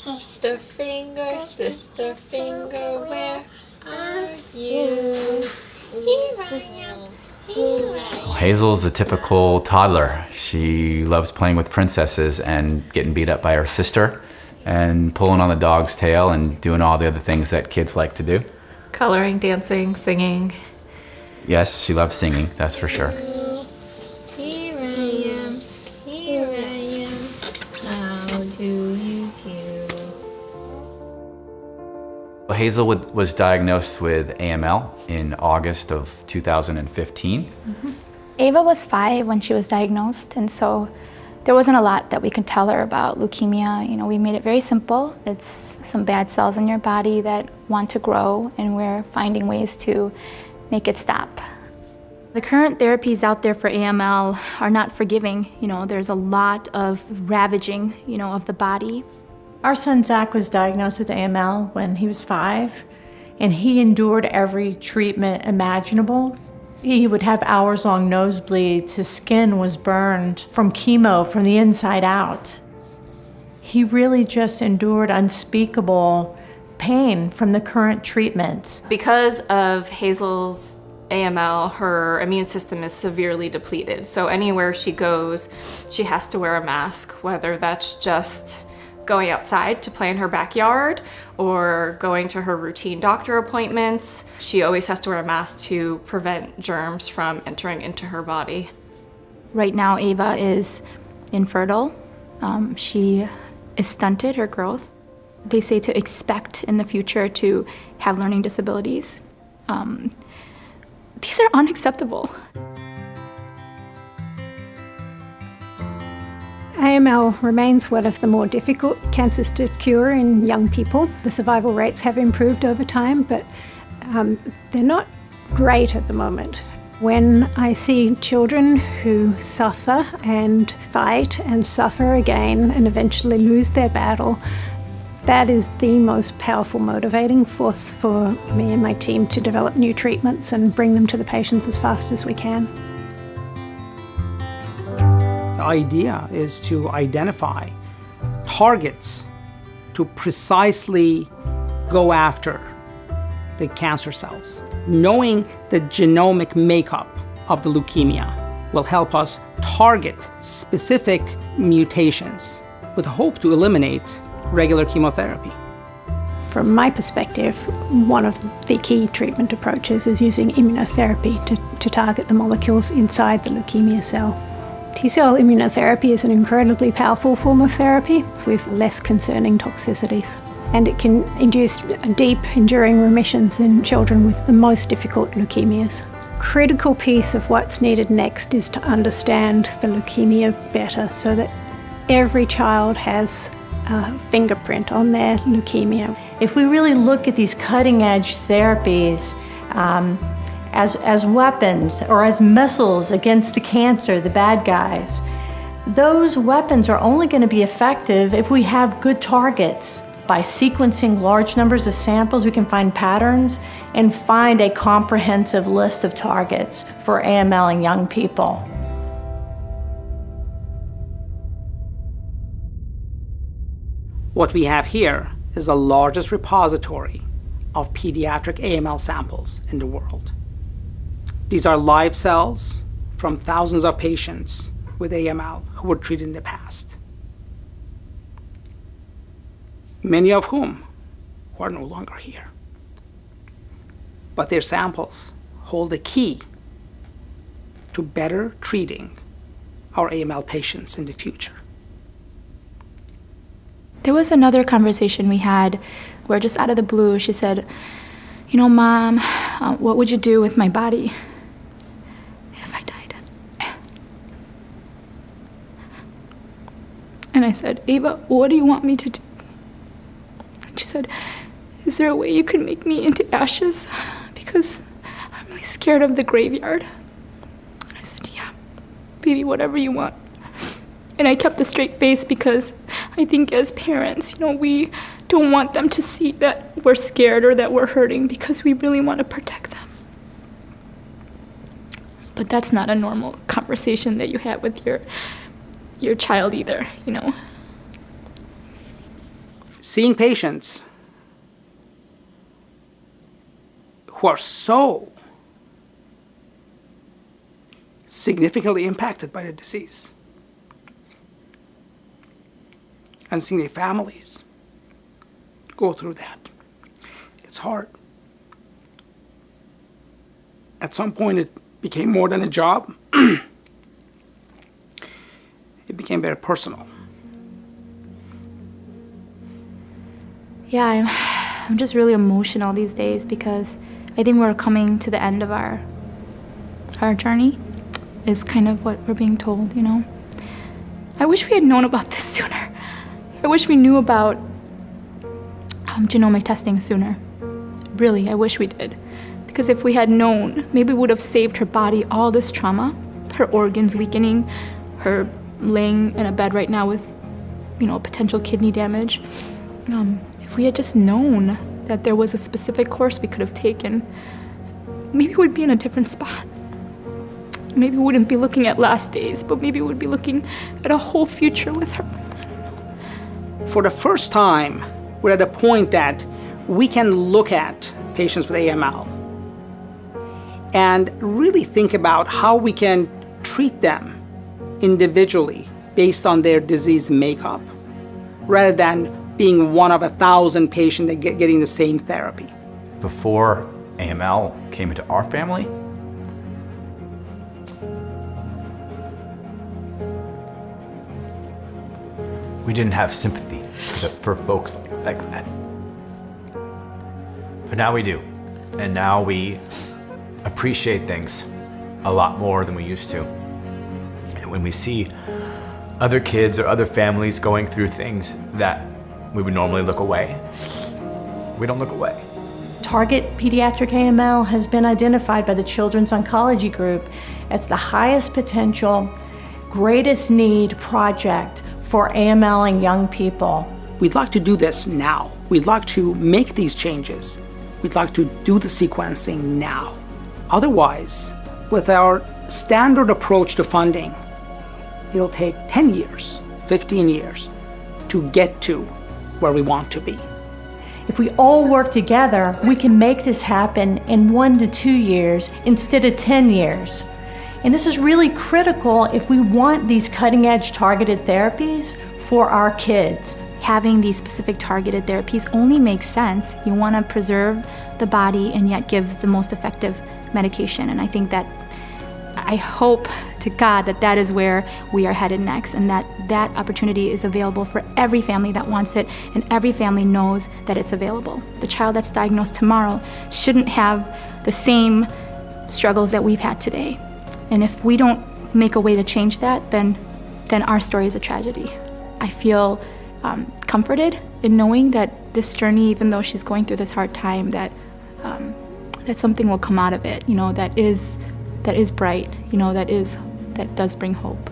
Sister finger, where are you? Here I am, here I am. Hazel's a typical toddler. She loves playing with princesses and getting beat up by her sister and pulling on the dog's tail and doing all the other things that kids like to do. Coloring, dancing, singing. Yes, she loves singing, that's for sure. Here I am, here I am. How do you do? Hazel was diagnosed with AML in August of 2015. Ava was 5 when she was diagnosed, and so there wasn't a lot that we could tell her about leukemia. You know, we made it very simple. It's some bad cells in your body that want to grow, and we're finding ways to make it stop. The current therapies out there for AML are not forgiving. You know, there's a lot of ravaging, of the body. Our son Zach was diagnosed with AML when he was 5, and he endured every treatment imaginable. He would have hours-long nosebleeds. His skin was burned from chemo from the inside out. He really just endured unspeakable pain from the current treatments. Because of Hazel's AML, her immune system is severely depleted. So anywhere she goes, she has to wear a mask, whether that's just going outside to play in her backyard or going to her routine doctor appointments. She always has to wear a mask to prevent germs from entering into her body. Right now, Ava is infertile. She is stunted, her growth. They say to expect in the future to have learning disabilities. These are unacceptable. AML remains one of the more difficult cancers to cure in young people. The survival rates have improved over time, but they're not great at the moment. When I see children who suffer and fight and suffer again and eventually lose their battle, that is the most powerful motivating force for me and my team to develop new treatments and bring them to the patients as fast as we can. The idea is to identify targets to precisely go after the cancer cells. Knowing the genomic makeup of the leukemia will help us target specific mutations with hope to eliminate regular chemotherapy. From my perspective, one of the key treatment approaches is using immunotherapy to target the molecules inside the leukemia cell. T-cell immunotherapy is an incredibly powerful form of therapy with less concerning toxicities. And it can induce deep, enduring remissions in children with the most difficult leukemias. Critical piece of what's needed next is to understand the leukemia better so that every child has a fingerprint on their leukemia. If we really look at these cutting-edge therapies as weapons or as missiles against the cancer, the bad guys, those weapons are only going to be effective if we have good targets. By sequencing large numbers of samples, we can find patterns and find a comprehensive list of targets for AML in young people. What we have here is the largest repository of pediatric AML samples in the world. These are live cells from thousands of patients with AML who were treated in the past, many of whom are no longer here. But their samples hold the key to better treating our AML patients in the future. There was another conversation we had where just out of the blue she said, Mom, what would you do with my body if I died? And I said, Ava, what do you want me to do? And she said, is there a way you could make me into ashes? Because I'm really scared of the graveyard. And I said, yeah, baby, whatever you want. And I kept a straight face because I think as parents, we don't want them to see that we're scared or that we're hurting because we really want to protect them. But that's not a normal conversation that you have with your child either, seeing patients who are so significantly impacted by the disease, and seeing their families go through that. It's hard. At some point, it became more than a job. It became very personal. Yeah, I'm just really emotional these days because I think we're coming to the end of our journey, is kind of what we're being told, you know? I wish we had known about this sooner. I wish we knew about genomic testing sooner. Really, I wish we did. Because if we had known, maybe we would have saved her body all this trauma, her organs weakening, her laying in a bed right now with, potential kidney damage. If we had just known that there was a specific course we could have taken, maybe we'd be in a different spot. Maybe we wouldn't be looking at last days, but maybe we'd be looking at a whole future with her. For the first time, we're at a point that we can look at patients with AML and really think about how we can treat them individually based on their disease makeup, rather than being one of 1,000 patients that getting the same therapy. Before AML came into our family, we didn't have sympathy for folks like that. But now we do. And now we appreciate things a lot more than we used to. And when we see other kids or other families going through things that we would normally look away, we don't look away. Target Pediatric AML has been identified by the Children's Oncology Group as the highest potential, greatest need project for AML in young people. We'd like to do this now. We'd like to make these changes. We'd like to do the sequencing now. Otherwise, with our standard approach to funding, it'll take 10 years, 15 years to get to where we want to be. If we all work together, we can make this happen in 1 to 2 years instead of 10 years. And this is really critical if we want these cutting-edge targeted therapies for our kids. Having these specific targeted therapies only makes sense. You want to preserve the body and yet give the most effective medication. And I think that, I hope to God that that is where we are headed next, and that that opportunity is available for every family that wants it, and every family knows that it's available. The child that's diagnosed tomorrow shouldn't have the same struggles that we've had today. And if we don't make a way to change that, then our story is a tragedy. I feel comforted in knowing that this journey, even though she's going through this hard time, that something will come out of it, that is bright, that does bring hope.